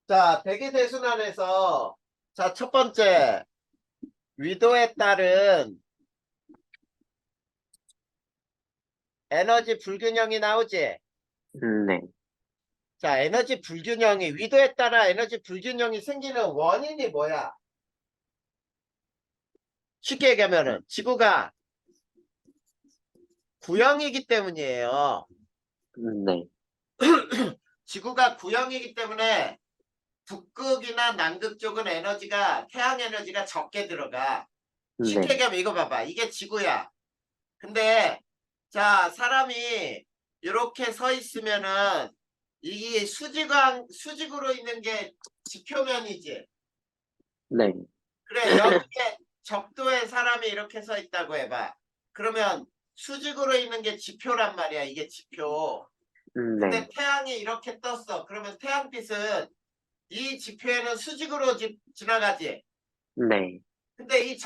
자, 대기대순환에서 자, 첫 번째 위도에 따른 에너지 불균형이 나오지. 네, 자, 에너지 불균형이 위도에 따라 에너지 불균형이 생기는 원인이 뭐야? 쉽게 얘기하면은 지구가 구형이기 때문이에요. 네, 지구가 구형이기 때문에 북극이나 남극 쪽은 에너지가 태양 에너지가 적게 들어가. 쉽게 네, 얘기하면 이거 봐봐. 이게 지구야. 근데 자, 사람이 이렇게 서 있으면은 이 수직으로 있는 게 지표면이지. 네, 그래, 여기에 적도에 사람이 이렇게 서 있다고 해봐. 그러면 수직으로 있는 게 지표란 말이야. 이게 지표. 네, 근데 태양이 이렇게 떴어. 그러면 태양빛은 이 지표에는 수직으로 지나가지. 네, 근데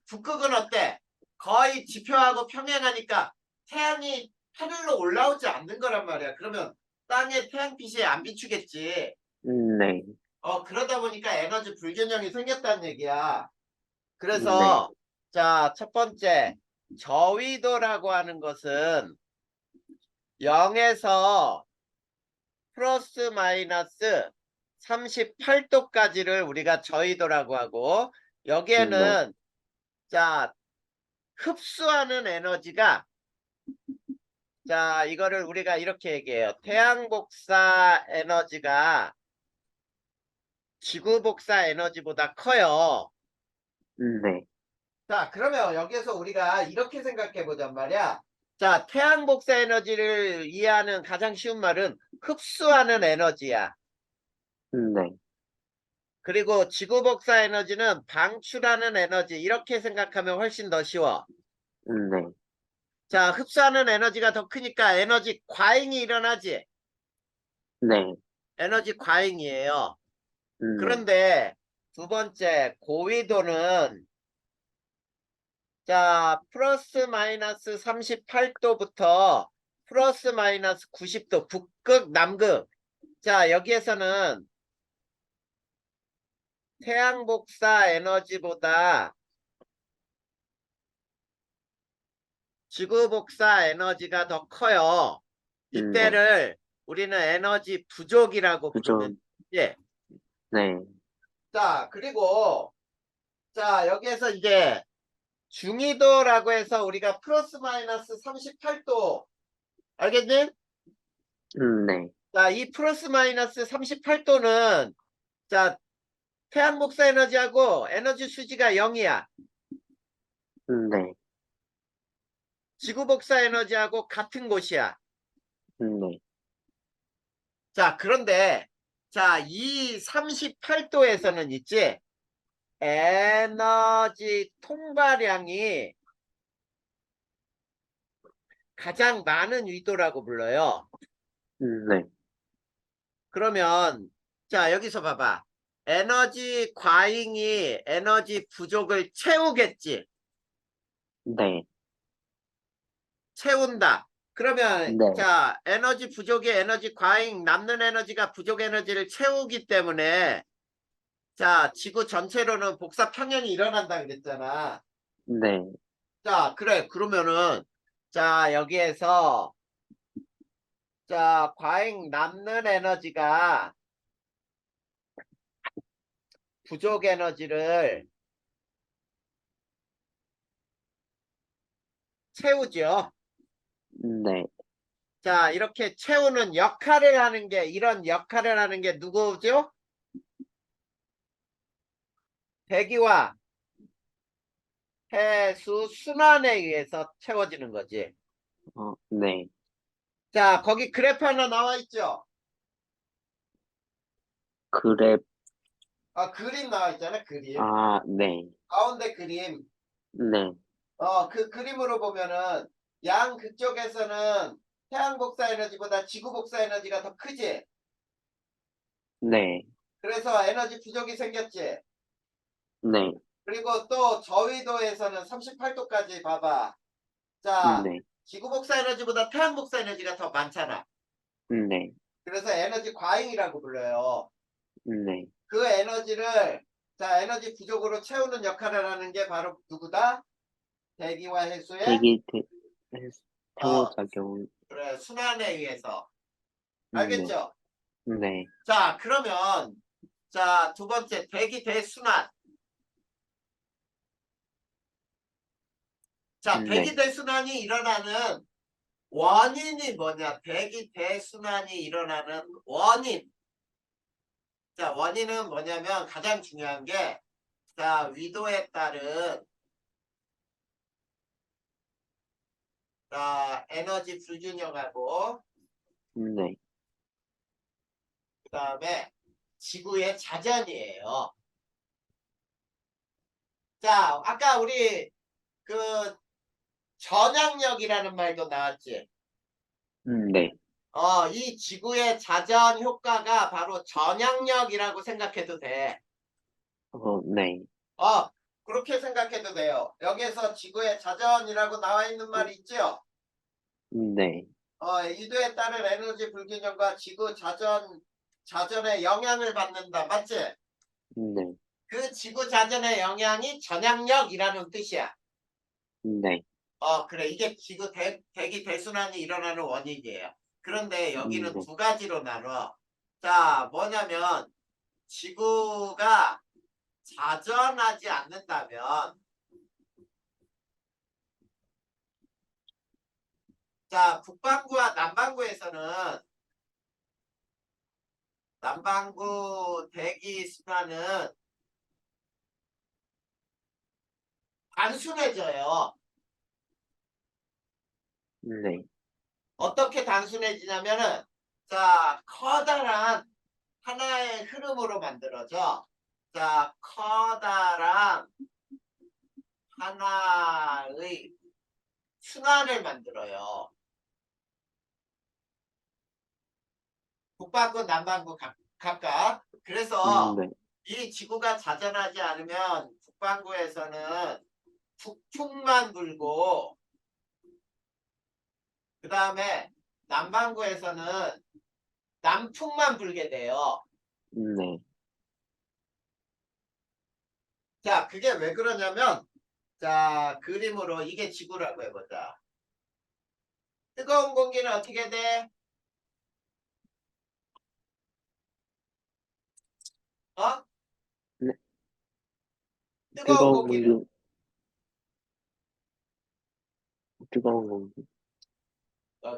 북극은 어때? 거의 지표하고 평행하니까 태양이 하늘로 올라오지 않는 거란 말이야. 그러면 땅에 태양빛이 안 비추겠지. 네, 그러다 보니까 에너지 불균형이 생겼다는 얘기야. 네, 그래서 자, 첫 번째 저위도라고 하는 것은 0에서 플러스 마이너스 38도까지를 우리가 저위도라고 하고 네, 여기에는 자, 흡수하는 에너지가 자, 이거를 우리가 이렇게 얘기해요. 태양 복사 에너지가 지구 복사 에너지보다 커요. 네, 자, 그러면 여기에서 우리가 이렇게 생각해 보잔 말이야. 자, 태양 복사 에너지를 이해하는 가장 쉬운 말은 흡수하는 에너지야. 네, 그리고 지구 복사 에너지는 방출하는 에너지. 이렇게 생각하면 훨씬 더 쉬워. 네, 자, 흡수하는 에너지가 더 크니까 에너지 과잉이 일어나지. 네, 에너지 과잉이에요. 네, 그런데 두 번째 고위도는 자 플러스 마이너스 38도부터 플러스 마이너스 90도 북극 남극 자 여기에서는 태양 복사 에너지보다 지구 복사 에너지가 더 커요. 네, 이때를 우리는 에너지 부족이라고 부르면 부정, 예. 네, 자 그리고 자 여기에서 이제 중위도라고 해서 우리가 플러스 마이너스 38도 알겠니? 네, 자, 이 플러스 마이너스 38도는 자, 태양 복사 에너지하고 에너지 수지가 0이야. 네, 지구 복사 에너지하고 같은 곳이야. 네, 자, 그런데 자, 이 38도에서는 있지. 에너지 통과량이 가장 많은 위도라고 불러요. 네, 그러면 자, 여기서 봐봐. 에너지 과잉이 에너지 부족을 채우겠지. 네, 채운다. 그러면 네, 자 에너지 부족이 에너지 과잉 남는 에너지가 부족 에너지를 채우기 때문에 자 지구 전체로는 복사 평형이 일어난다 그랬잖아. 네, 자 그래 그러면은 자 여기에서 자 과잉 남는 에너지가 부족 에너지를 채우죠. 네, 자 이렇게 채우는 역할을 하는 게 이런 역할을 하는 게 누구죠? 대기와 해수 순환에 의해서 채워지는 거지. 네, 자, 거기 그래프 하나 나와 있죠? 그래, 그림 나와 있잖아, 그림. 네, 가운데 그림. 네, 그 그림으로 보면은 양 그쪽에서는 태양 복사 에너지보다 지구 복사 에너지가 더 크지? 네, 그래서 에너지 부족이 생겼지? 네, 그리고 또 저위도에서는 38도까지 봐봐. 자, 네, 지구 복사 에너지보다 태양 복사 에너지가 더 많잖아. 네, 그래서 에너지 과잉이라고 불러요. 네. 그 에너지를 자 에너지 부족으로 채우는 역할을 하는 게 바로 누구다? 대기와 해수의 대기 어 상호작용. 그래 순환에 의해서 네. 알겠죠? 네. 자 그러면 자 두 번째 대기 대순환. 자 대기 네. 대순환이 일어나는 원인이 뭐냐? 대기 대순환이 일어나는 원인. 자 원인은 뭐냐면 가장 중요한 게 자 위도에 따른 자 에너지 불균형하고 네. 그 다음에 지구의 자전이에요. 자, 아까 우리 그 전향력이라는 말도 나왔지. 네. 이 지구의 자전 효과가 바로 전향력이라고 생각해도 돼. 네. 어, 그렇게 생각해도 돼요. 여기에서 지구의 자전이라고 나와 있는 말이 있죠. 네. 이도에 따른 에너지 불균형과 지구 자전의 영향을 받는다. 맞지? 네. 그 지구 자전의 영향이 전향력이라는 뜻이야. 네. 그래. 이게 지구 대기 대순환이 일어나는 원인이에요. 그런데 여기는 네. 두 가지로 나눠. 자, 뭐냐면 지구가 자전하지 않는다면 자, 북반구와 남반구에서는 남반구 대기 순환은 단순해져요. 네. 어떻게 단순해지냐면은 자, 커다란 하나의 흐름으로 만들어져. 자, 커다란 하나의 순환을 만들어요. 북반구, 남반구 각각. 그래서 네. 이 지구가 자전하지 않으면 북반구에서는 북풍만 불고 그 다음에 남반구에서는 남풍만 불게 돼요. 네. 자, 그게 왜 그러냐면 자, 그림으로 이게 지구라고 해보자. 뜨거운 공기는 어떻게 돼? 어? 네. 뜨거운 뜨거운 공기는 공기, 뜨거운 공기.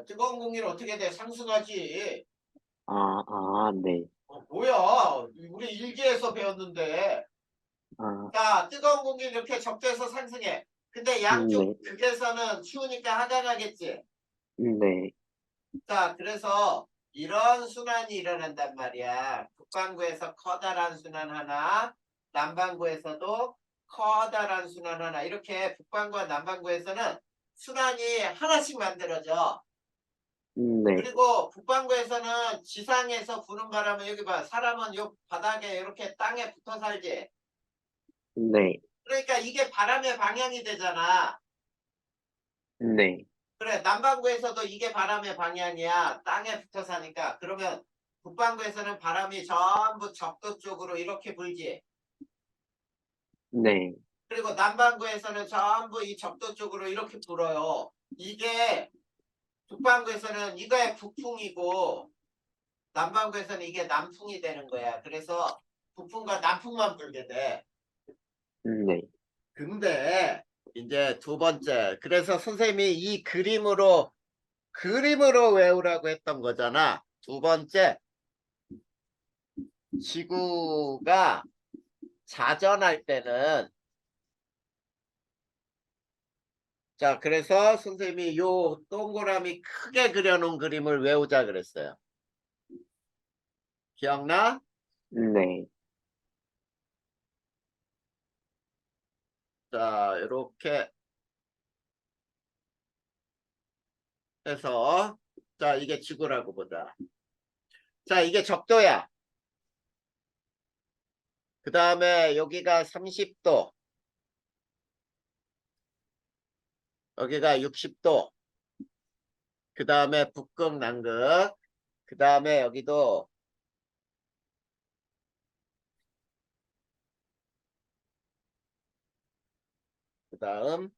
뜨거운 공기는 어떻게 돼? 상승하지. 네. 뭐야? 우리 일기에서 배웠는데. 아, 자, 뜨거운 공기 이렇게 적도에서 상승해. 근데 양쪽 네. 극에서는 추우니까 하강하겠지. 네. 자, 그래서 이런 순환이 일어난단 말이야. 북반구에서 커다란 순환 하나, 남반구에서도 커다란 순환 하나. 이렇게 북반구와 남반구에서는 순환이 하나씩 만들어져. 네. 그리고 북반구에서는 지상에서 부는 바람은 여기 봐. 사람은 요 바닥에 이렇게 땅에 붙어 살지. 네. 그러니까 이게 바람의 방향이 되잖아. 네. 그래, 남반구에서도 이게 바람의 방향이야. 땅에 붙어 사니까. 그러면 북반구에서는 바람이 전부 적도 쪽으로 이렇게 불지. 네. 그리고 남반구에서는 전부 이 적도 쪽으로 이렇게 불어요. 이게 북반구에서는 이거의 북풍이고 남반구에서는 이게 남풍이 되는 거야. 그래서 북풍과 남풍만 불게 돼. 네. 근데 이제 두 번째. 그래서 선생님이 이 그림으로 외우라고 했던 거잖아. 두 번째. 지구가 자전할 때는 자 그래서 선생님이 요 동그라미 크게 그려놓은 그림을 외우자 그랬어요. 기억나? 네. 자 이렇게 해서 자 이게 지구라고 보자. 자 이게 적도야. 그 다음에 여기가 30도, 여기가 60도, 그 다음에 북극, 남극, 그 다음에 여기도 그 다음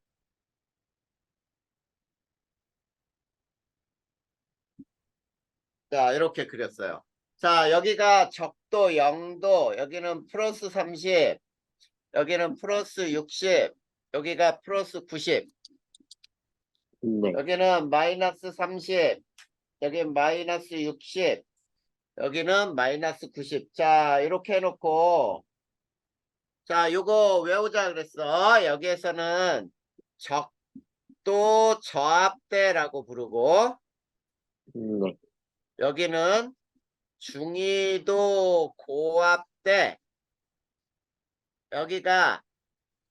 자 이렇게 그렸어요. 자 여기가 적도 0도, 여기는 플러스 30, 여기는 플러스 60, 여기가 플러스 90, 네. 여기는 마이너스 30, 여기는 마이너스 60, 여기는 마이너스 90. 자 이렇게 해놓고 자 요거 외우자 그랬어. 여기에서는 적도 저압대라고 부르고, 네. 여기는 중위도 고압대, 여기가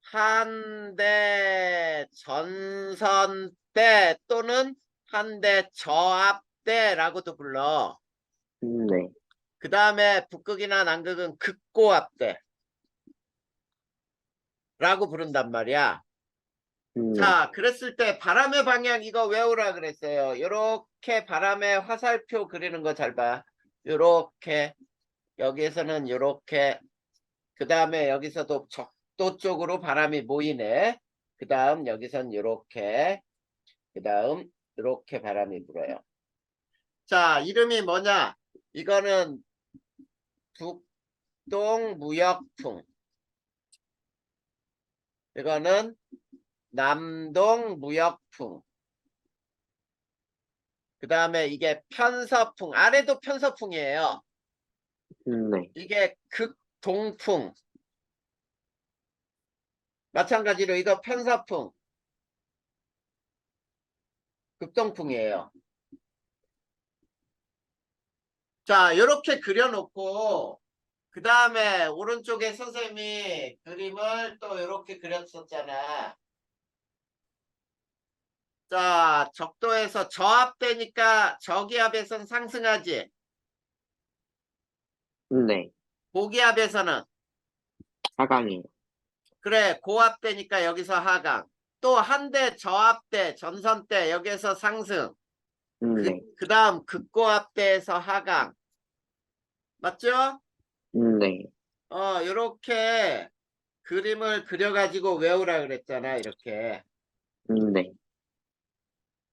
한대 전선대 또는 한대 저압대라고도 불러. 네. 그 다음에 북극이나 남극은 극고압대라고 부른단 말이야. 네. 자, 그랬을 때 바람의 방향 이거 외우라 그랬어요. 요렇게 바람의 화살표 그리는 거 잘 봐. 요렇게, 여기에서는 요렇게, 그 다음에 여기서도 적도 쪽으로 바람이 모이네. 그 다음 여기선 요렇게, 그 다음 요렇게 바람이 불어요. 자, 이름이 뭐냐? 이거는 북동무역풍. 이거는 남동무역풍. 그 다음에 이게 편서풍. 아래도 편서풍이에요. 네. 이게 극동풍. 마찬가지로 이거 편서풍. 극동풍이에요. 자, 이렇게 그려놓고 그 다음에 오른쪽에 선생님이 그림을 또 이렇게 그렸었잖아. 자, 적도에서 저압되니까 저기압에선 상승하지. 네. 고기압에서는 하강이에요. 그래 고압되니까 여기서 하강. 또 한대 저압대 전선대 여기에서 상승. 네. 그 다음 극고압대에서 하강. 맞죠? 네. 요렇게 그림을 그려가지고 외우라 그랬잖아. 이렇게. 네.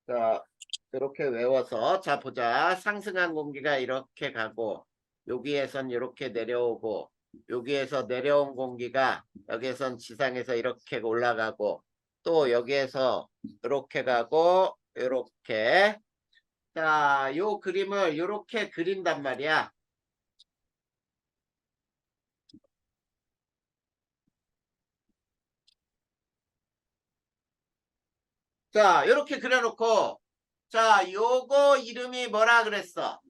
자, 이렇게 외워서 자 보자. 상승한 공기가 이렇게 가고 여기에선 이렇게 내려오고 여기에서 내려온 공기가 여기에선 지상에서 이렇게 올라가고 또 여기에서 이렇게 가고 이렇게. 자, 요 그림을 이렇게 그린단 말이야. 자, 이렇게 그려놓고 자, 요거 이름이 뭐라 그랬어?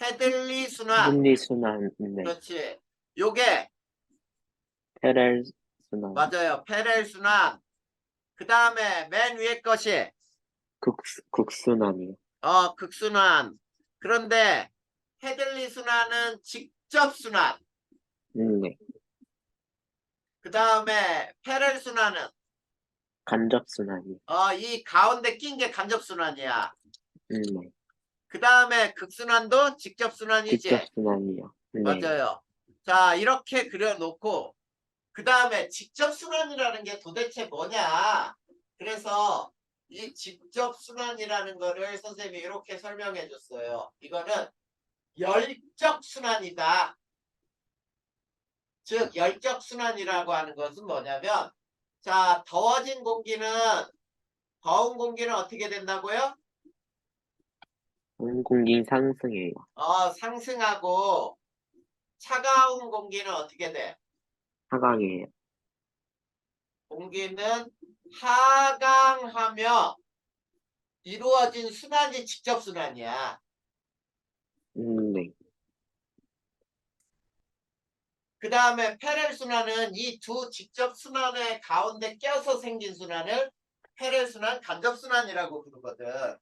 헤들리 순환. 분리순환. 네. 그렇지. 요게 페렐순환. 맞아요. 페렐 순환. 그 다음에 맨 위에 것이 국순환이요. 극순환. 그런데 헤들리 순환은 직접 순환. 네. 그 다음에 페렐 순환은 간접순환이요. 이 가운데 낀 게 간접 순환이야. 네. 그 다음에 극순환도 직접 순환이지. 직접순환이요. 네. 맞아요. 자, 이렇게 그려놓고 그 다음에 직접 순환이라는 게 도대체 뭐냐. 그래서 이 직접 순환이라는 거를 선생님이 이렇게 설명해 줬어요. 이거는 열적 순환이다. 즉 열적 순환이라고 하는 것은 뭐냐면 자 더워진 공기는 더운 공기는 어떻게 된다고요? 공기 상승해요. 상승하고 차가운 공기는 어떻게 돼? 하강이에요. 공기는 하강하며 이루어진 순환이 직접 순환이야. 네. 그 다음에 페렐 순환은 이 두 직접 순환의 가운데 껴서 생긴 순환을 페렐 순환, 간접 순환이라고 부르거든.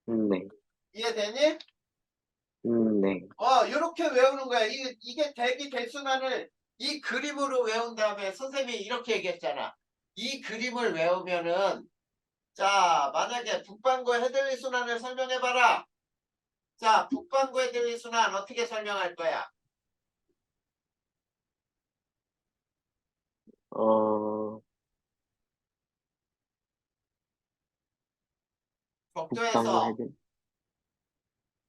네. 이해되니? 네. 이렇게 외우는 거야. 이게 대기 대순환을 이 그림으로 외운 다음에 선생님이 이렇게 얘기했잖아. 이 그림을 외우면은 자 만약에 북반구 헤들리 순환을 설명해봐라. 자 북반구 헤들리 순환 어떻게 설명할 거야? 어, 북방구 적도에서 헤드,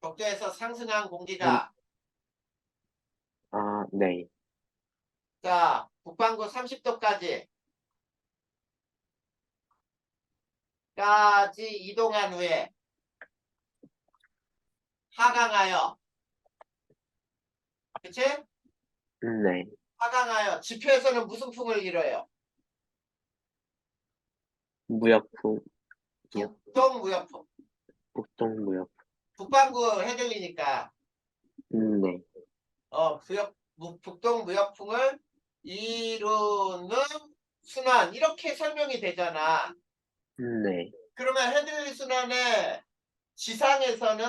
적도에서 상승한 한, 공기가 네. 자 북반구 30도까지 이동한 후에 하강하여 그치? 네. 하강하여 지표에서는 무슨 풍을 이뤄요? 무역풍이요. 북동무역풍. 북동무역. 북반구 해들리니까 네. 북동무역풍을 이루는 순환 이렇게 설명이 되잖아. 네. 그러면 해들리 순환의 지상에서는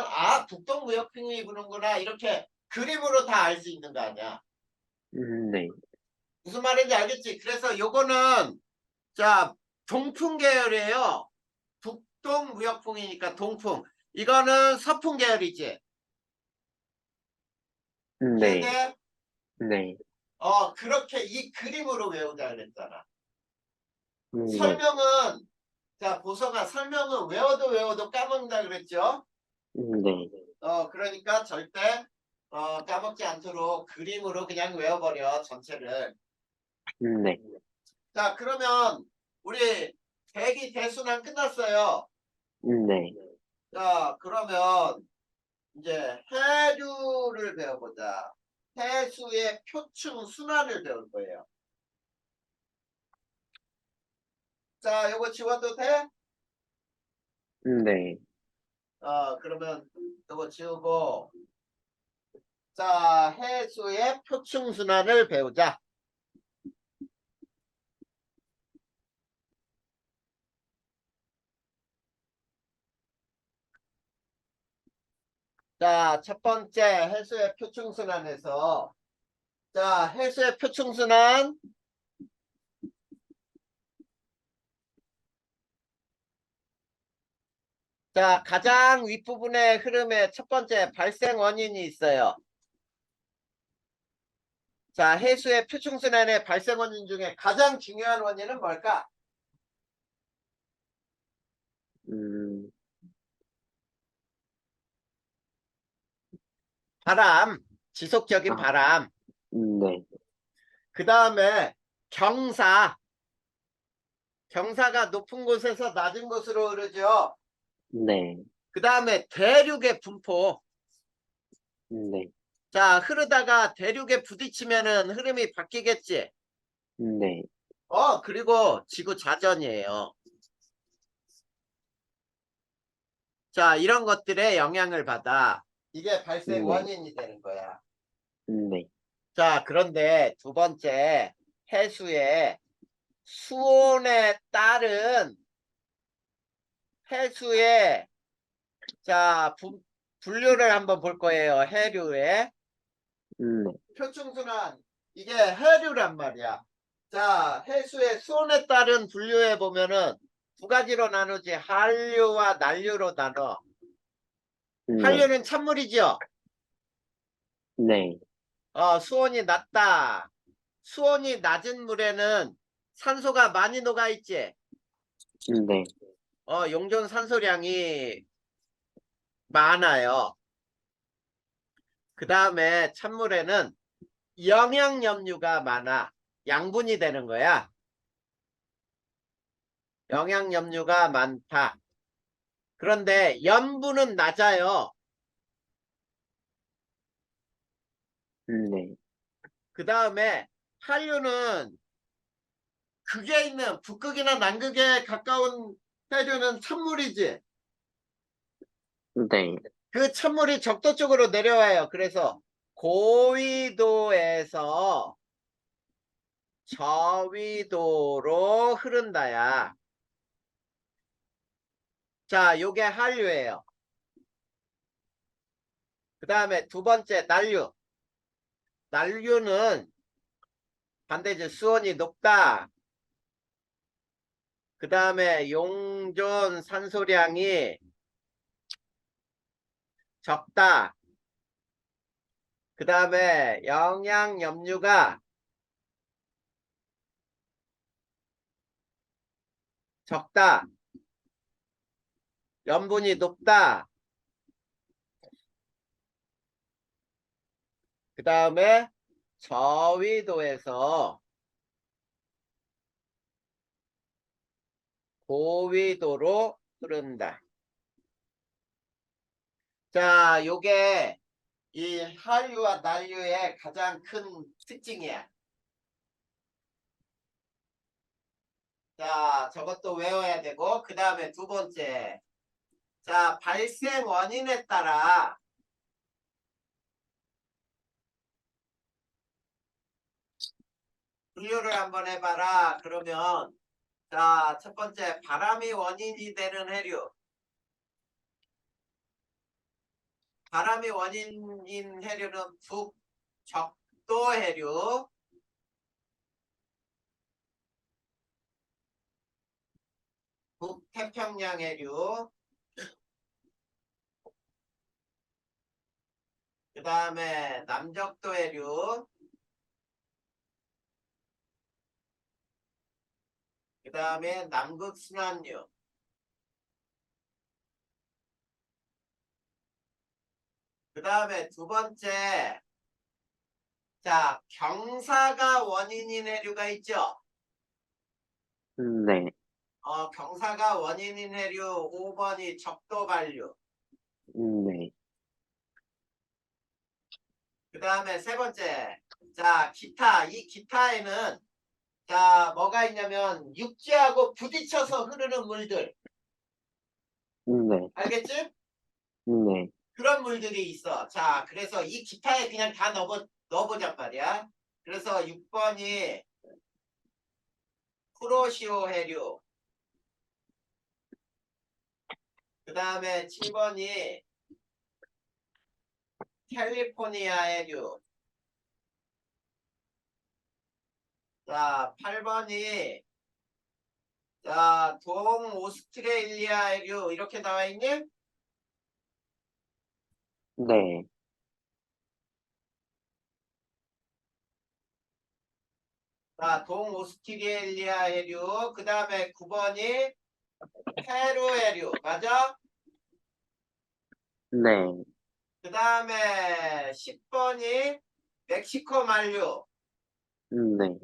북동무역풍이 부는구나 이렇게 그림으로 다 알 수 있는 거 아니야. 네. 무슨 말인지 알겠지? 그래서 요거는 자 동풍 계열이에요. 북동무역풍이니까 동풍. 이거는 서풍 계열이지. 네. 이해돼? 네. 그렇게 이 그림으로 외우자 그랬잖아. 네. 설명은 자 보성아 설명은 외워도 까먹는다 그랬죠? 네. 그러니까 절대 까먹지 않도록 그림으로 그냥 외워버려 전체를. 네. 자 그러면 우리 대기 대순환 끝났어요. 네. 자 그러면 이제 해류를 배워보자. 해수의 표층 순환을 배울 거예요. 자 요거 지워도 돼? 네. 그러면 요거 지우고 자 해수의 표층 순환을 배우자. 자, 첫 번째 해수의 표충순환에서 자, 해수의 표충순환 자, 가장 윗부분의 흐름의 첫 번째 발생 원인이 있어요. 자, 해수의 표충순환의 발생 원인 중에 가장 중요한 원인은 뭘까? 음, 바람, 지속적인 아, 바람. 네. 그 다음에 경사, 경사가 높은 곳에서 낮은 곳으로 흐르죠. 네. 그 다음에 대륙의 분포. 네. 자, 흐르다가 대륙에 부딪히면은 흐름이 바뀌겠지. 네. 그리고 지구 자전이에요. 자, 이런 것들에 영향을 받아. 이게 발생 네. 원인이 되는 거야. 네. 자, 그런데 두 번째, 해수의 수온에 따른 해수의 자, 분류를 한번 볼 거예요. 해류의 네. 표충순환. 이게 해류란 말이야. 자, 해수의 수온에 따른 분류해 보면은 두 가지로 나누지. 한류와 난류로 나눠. 네. 한류는 찬물이죠. 네. 수온이 낮다. 수온이 낮은 물에는 산소가 많이 녹아있지. 네. 용존 산소량이 많아요. 그 다음에 찬물에는 영양염류가 많아. 양분이 되는 거야. 영양염류가 많다. 그런데 염분은 낮아요. 네. 그 다음에 한류는 극에 있는 북극이나 남극에 가까운 해류는 찬물이지. 네. 그 찬물이 적도 쪽으로 내려와요. 그래서 고위도에서 저위도로 흐른다야. 자, 요게 한류예요. 그 다음에 두 번째 난류. 난류는 반대죠. 수온이 높다. 그 다음에 용존 산소량이 적다. 그 다음에 영양염류가 적다. 염분이 높다. 그 다음에 저위도에서 고위도로 흐른다. 자, 요게 이 한류와 난류의 가장 큰 특징이야. 자, 저것도 외워야 되고, 그 다음에 두 번째. 자, 발생 원인에 따라 분류를 한번 해봐라. 그러면, 자, 첫 번째, 바람이 원인이 되는 해류. 바람이 원인인 해류는 북적도 해류, 북태평양 해류, 그 다음에 남적도 해류, 그 다음에 남극순환류. 그 다음에 두 번째, 자, 경사가 원인인 해류가 있죠. 네. 경사가 원인인 해류 5번이 적도반류. 네. 그 다음에 세 번째, 자, 기타. 이 기타에는 자, 뭐가 있냐면 육지하고 부딪혀서 흐르는 물들. 네. 알겠지? 네. 그런 물들이 있어. 자, 그래서 이 기타에 그냥 다 넣어보잔 말이야. 그래서 6번이 쿠로시오 해류. 그 다음에 7번이 캘리포니아 해류. 자, 8번이 자, 동오스트레일리아 해류 이렇게 나와 있니? 네. 자, 동오스트레일리아 해류. 그 다음에 9번이 페루 해류. 맞아? 네. 그 다음에 10번이 멕시코 만류. 네.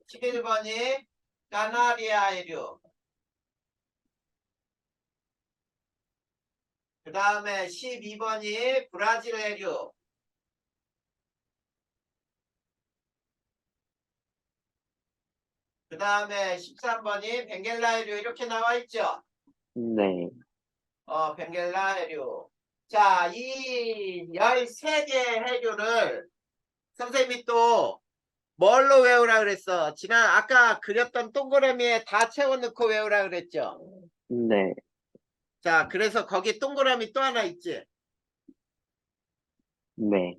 11번이 까나리아 해류. 그 다음에 12번이 브라질 해류. 그 다음에 13번이 벵겔라 해류 이렇게 나와 있죠. 네. 벵겔라 해류. 자, 이 13개 해류를 선생님이 또 뭘로 외우라 그랬어? 지난 아까 그렸던 동그라미에 다 채워넣고 외우라 그랬죠. 네. 자, 그래서 거기 동그라미 또 하나 있지. 네.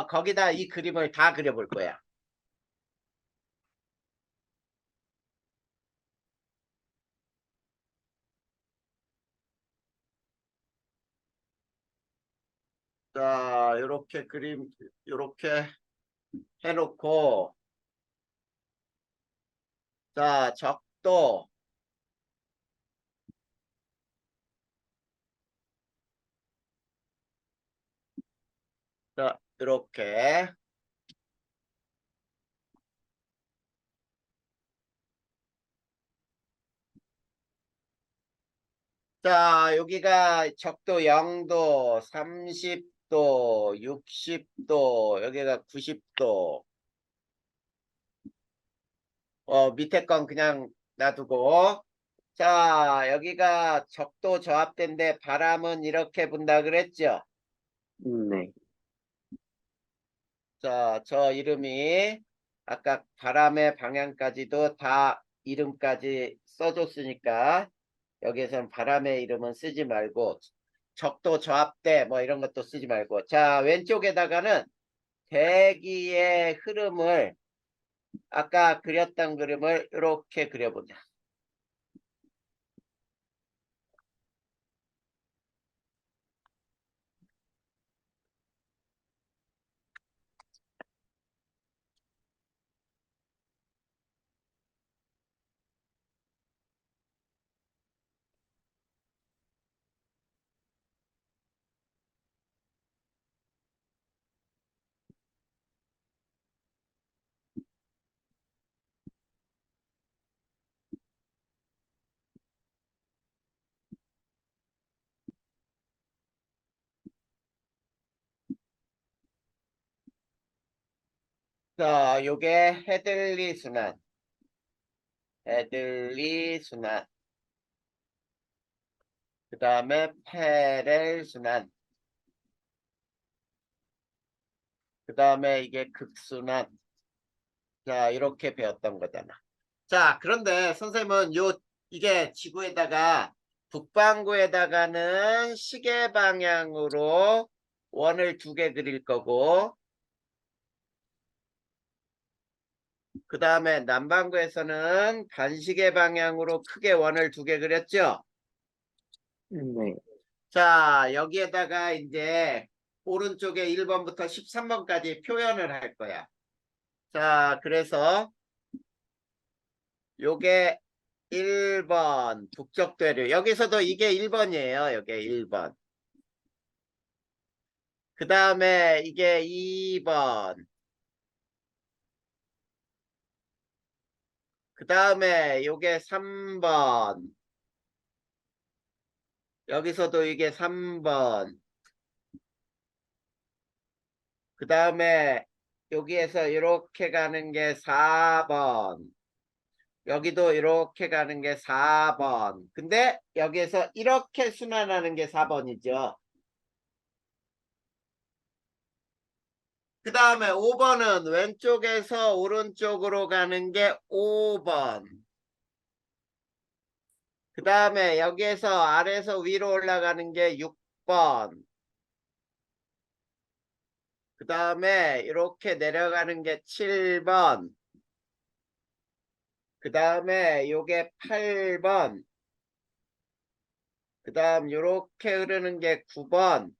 거기다 이 그림을 다 그려볼 거야. 자, 요렇게 그림, 요렇게 해놓고, 자, 적도, 자, 요렇게. 자, 여기가 적도 0도, 30도, 60도, 여기가 90도. 밑에 건 그냥 놔두고. 자, 여기가 적도 저압대인데 바람은 이렇게 분다 그랬죠? 네. 자, 저 이름이 아까 바람의 방향까지도 다 이름까지 써줬으니까 여기에서는 바람의 이름은 쓰지 말고 적도 저압대 뭐 이런 것도 쓰지 말고 자, 왼쪽에다가는 대기의 흐름을 아까 그렸던 그림을 이렇게 그려보자. 자, 요게 헤들리 순환. 헤들리 순환. 그 다음에 페렐 순환. 그 다음에 이게 극순환. 자, 이렇게 배웠던 거잖아. 자, 그런데 선생님은 이게 지구에다가 북반구에다가는 시계 방향으로 원을 2개 그릴 거고, 그 다음에 남반구에서는 반시계 방향으로 크게 원을 2개 그렸죠? 네. 자, 여기에다가 이제 오른쪽에 1번부터 13번까지 표현을 할 거야. 자, 그래서 요게 1번 북쪽대류. 여기서도 이게 1번이에요. 요게 1번. 그 다음에 이게 2번. 그 다음에 요게 3번. 여기서도 이게 3번. 그 다음에 여기에서 이렇게 가는 게 4번. 여기도 이렇게 가는 게 4번. 근데 여기에서 이렇게 순환하는 게 4번이죠. 그 다음에 5번은 왼쪽에서 오른쪽으로 가는 게 5번. 그 다음에 여기에서 아래에서 위로 올라가는 게 6번. 그 다음에 이렇게 내려가는 게 7번. 그 다음에 요게 8번. 그 다음 요렇게 흐르는 게 9번.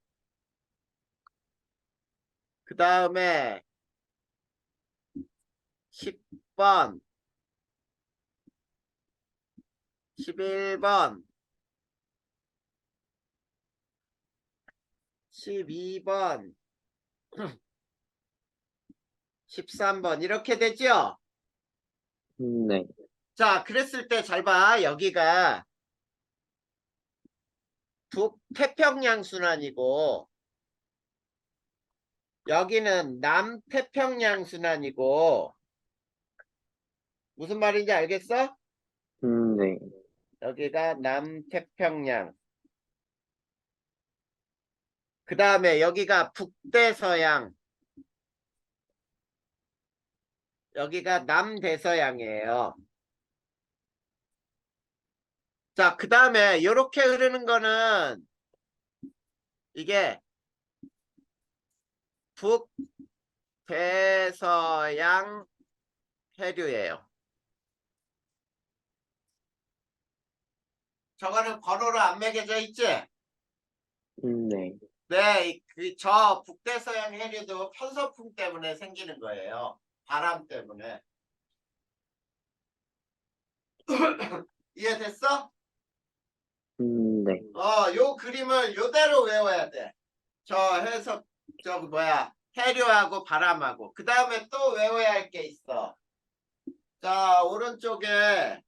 그 다음에 10번. 11번. 12번. 13번. 이렇게 되죠? 네. 자, 그랬을 때 잘 봐. 여기가 북태평양 순환이고, 여기는 남태평양 순환이고, 무슨 말인지 알겠어? 네. 여기가 남태평양. 그 다음에 여기가 북대서양. 여기가 남대서양이에요. 자, 그 다음에 이렇게 흐르는 거는 이게 북대서양 해류예요. 저거는 번호로 안 매겨져 있지? 네. 네, 저 북대서양 해류도 편서풍 때문에 생기는 거예요. 바람 때문에. 이해됐어? 네. 요 그림을 요대로 외워야 돼. 해류하고 바람하고. 그 다음에 또 외워야 할 게 있어. 자, 오른쪽에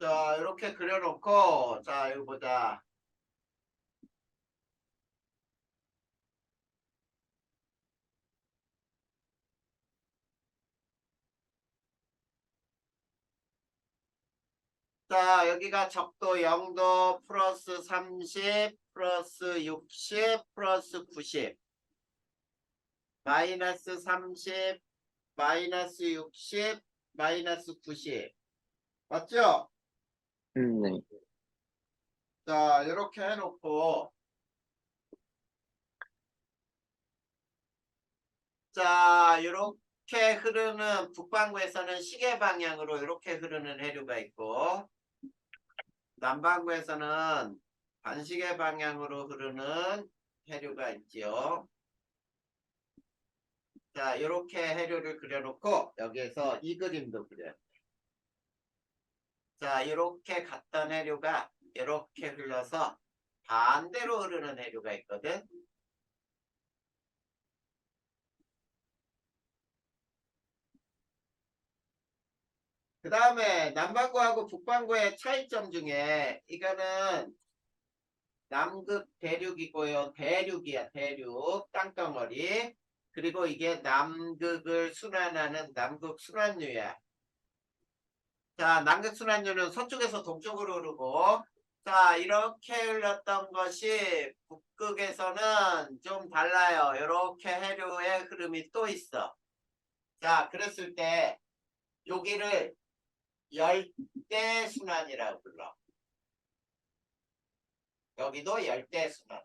자, 이렇게 그려놓고 자, 이거 보자. 자, 여기가 적도 0도 플러스 30 플러스 60 플러스 90 마이너스 30 마이너스 60 마이너스 90 맞죠? 네. 자, 이렇게 해놓고 자, 이렇게 흐르는 북반구에서는 시계 방향으로 이렇게 흐르는 해류가 있고 남반구에서는 반시계 방향으로 흐르는 해류가 있지요. 자, 이렇게 해류를 그려놓고 여기에서 이 그림도 그려요. 자, 이렇게 갔던 해류가 이렇게 흘러서 반대로 흐르는 해류가 있거든. 그 다음에 남반구하고 북반구의 차이점 중에 이거는 남극 대륙이고요. 대륙이야, 대륙. 땅덩어리. 그리고 이게 남극을 순환하는 남극 순환류야. 자, 남극 순환류는 서쪽에서 동쪽으로 흐르고, 자, 이렇게 흘렀던 것이 북극에서는 좀 달라요. 이렇게 해류의 흐름이 또 있어. 자, 그랬을 때 여기를 열대 순환이라고 불러. 여기도 열대 순환.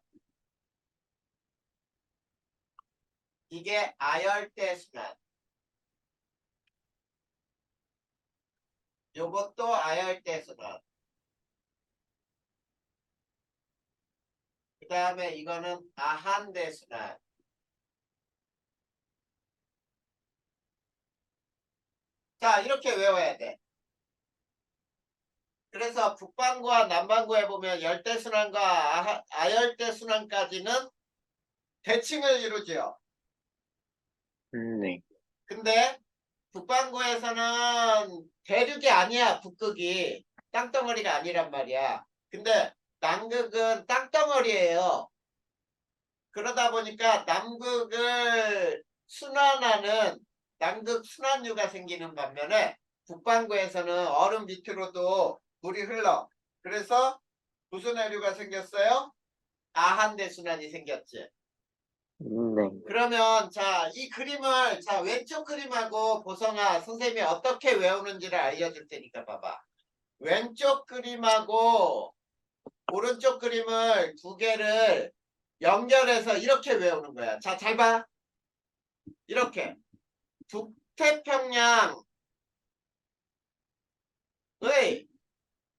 이게 아열대 순환. 요것도 아열대 순환. 그 다음에 이거는 아한대 순환. 자, 이렇게 외워야 돼. 그래서 북반구와 남반구에 보면 열대순환과 아열대순환까지는 대칭을 이루지요. 네. 근데 북반구에서는 대륙이 아니야, 북극이. 땅덩어리가 아니란 말이야. 근데 남극은 땅덩어리예요. 그러다 보니까 남극을 순환하는 남극 순환류가 생기는 반면에 북반구에서는 얼음 밑으로도 물이 흘러. 그래서 무슨 해류가 생겼어요? 아한대 순환이 생겼지. 네. 그러면 자, 이 그림을 자, 왼쪽 그림하고 보성아 선생님이 어떻게 외우는지를 알려줄 테니까 봐봐. 왼쪽 그림하고 오른쪽 그림을 두 개를 연결해서 이렇게 외우는 거야. 자, 잘 봐. 이렇게 북태평양의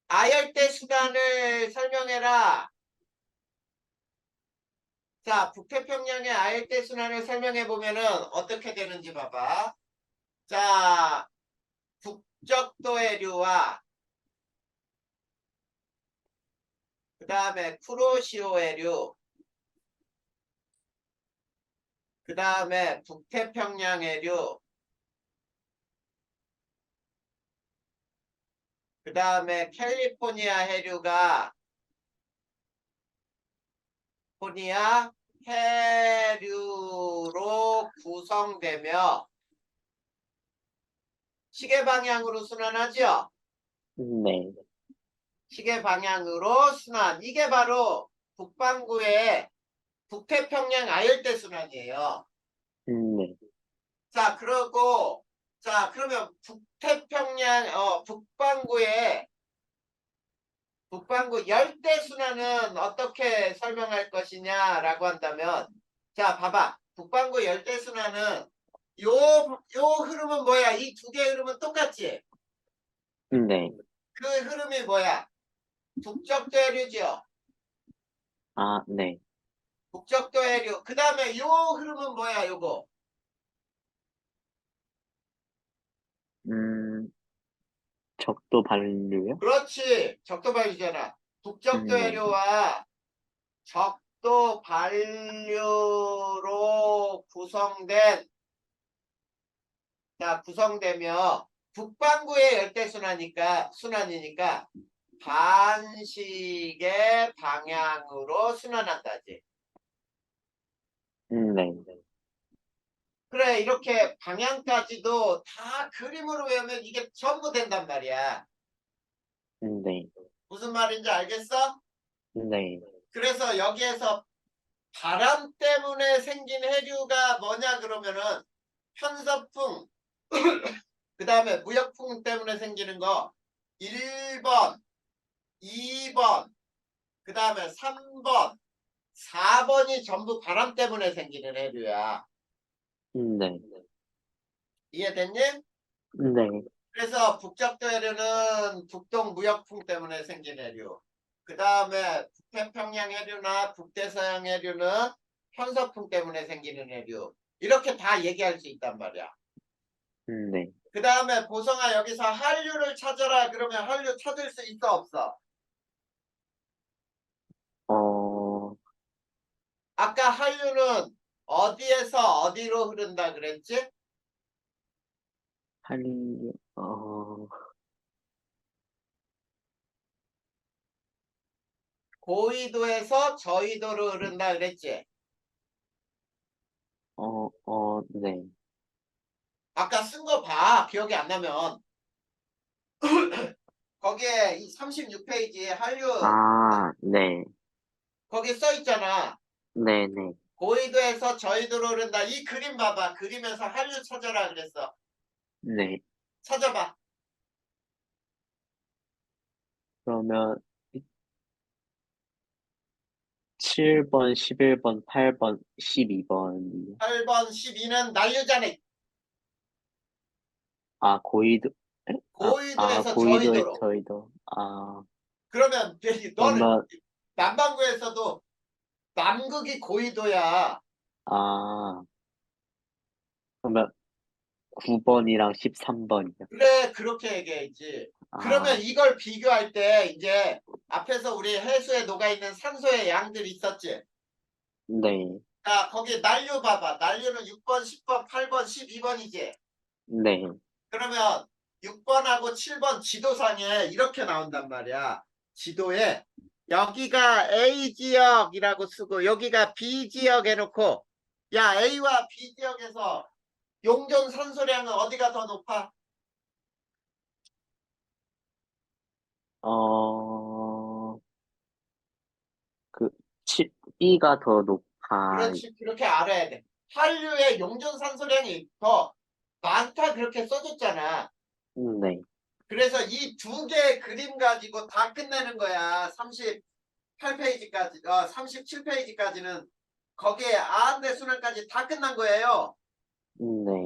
아열대 순환을 설명해라. 자, 북태평양의 아열대 순환을 설명해 보면은 어떻게 되는지 봐봐. 자, 북적도 해류와 그 다음에 쿠로시오 해류, 그 다음에 북태평양 해류, 그 다음에 캘리포니아 해류가 포니아 해류로 구성되며 시계 방향으로 순환하죠. 네. 시계 방향으로 순환. 이게 바로 북반구의 북태평양 아열대 순환이에요. 네. 자, 그러고 자, 그러면 북반구의 북반구 열대 순환은 어떻게 설명할 것이냐라고 한다면 자, 봐봐. 북반구 열대 순환은 요 흐름은 뭐야? 이 두 개의 흐름은 똑같지? 네. 그 흐름이 뭐야? 북적도 해류죠. 아, 네. 북적도 해류. 그 다음에 요 흐름은 뭐야? 요거. 음, 적도 반류요? 그렇지. 적도 반류잖아. 북적도 네. 해류와 적도 반류로 구성된 자, 구성되며 북반구의 순환이니까 반시계 방향으로 순환한다지. 네. 그래, 이렇게 방향까지도 다 그림으로 외우면 이게 전부 된단 말이야. 네. 무슨 말인지 알겠어? 네. 그래서 여기에서 바람 때문에 생긴 해류가 뭐냐 그러면은 편서풍, 그 다음에 무역풍 때문에 생기는 거 1번, 2번, 그 다음에 3번, 4번이 전부 바람 때문에 생기는 해류야. 네. 이해됐니? 네. 그래서 북적도 해류는 북동 무역풍 때문에 생긴 해류. 그 다음에 북태평양 해류나 북대서양 해류는 편서풍 때문에 생기는 해류. 이렇게 다 얘기할 수 있단 말이야. 네. 그 다음에 보성아 여기서 한류를 찾아라 그러면 한류 찾을 수 있어 없어? 어, 아까 한류는 어디에서 어디로 흐른다 그랬지? 한류, 고위도에서 저위도로 흐른다 그랬지? 네. 아까 쓴 거 봐. 기억이 안 나면. 거기에 이 36페이지에 한류 네. 거기 써 있잖아. 네네. 고위도에서 저위도로 흐른다. 이 그림 봐봐. 그림에서 한류 찾아라 그랬어. 네. 찾아봐. 그러면 7번, 11번, 8번, 12번이요. 8번 12는 난류잖아. 고이도, 에? 고위도에서 고이도에 저위도로. 저희도, 그러면 너는 그러면, 남반구에서도 남극이 고위도야. 아, 그러면 9번이랑 13번이요. 그래, 그렇게 얘기해야지. 그러면 이걸 비교할 때 이제 앞에서 우리 해수에 녹아있는 산소의 양들이 있었지. 네. 자, 거기 난류 봐봐. 난류는 6번, 10번, 8번, 12번이지. 네. 그러면 6번하고 7번 지도상에 이렇게 나온단 말이야. 지도에 여기가 A 지역이라고 쓰고 여기가 B 지역 해놓고 야 A와 B 지역에서 용존 산소량은 어디가 더 높아? 어, 그, B가 더 높아. 그렇지 그렇게 알아야 돼. 한류의 용존 산소량이 더 많다 그렇게 써줬잖아. 네. 그래서 이 두 개의 그림 가지고 다 끝내는 거야. 38페이지까지, 37페이지까지는 거기에 아한대 순환까지 다 끝난 거예요. 네.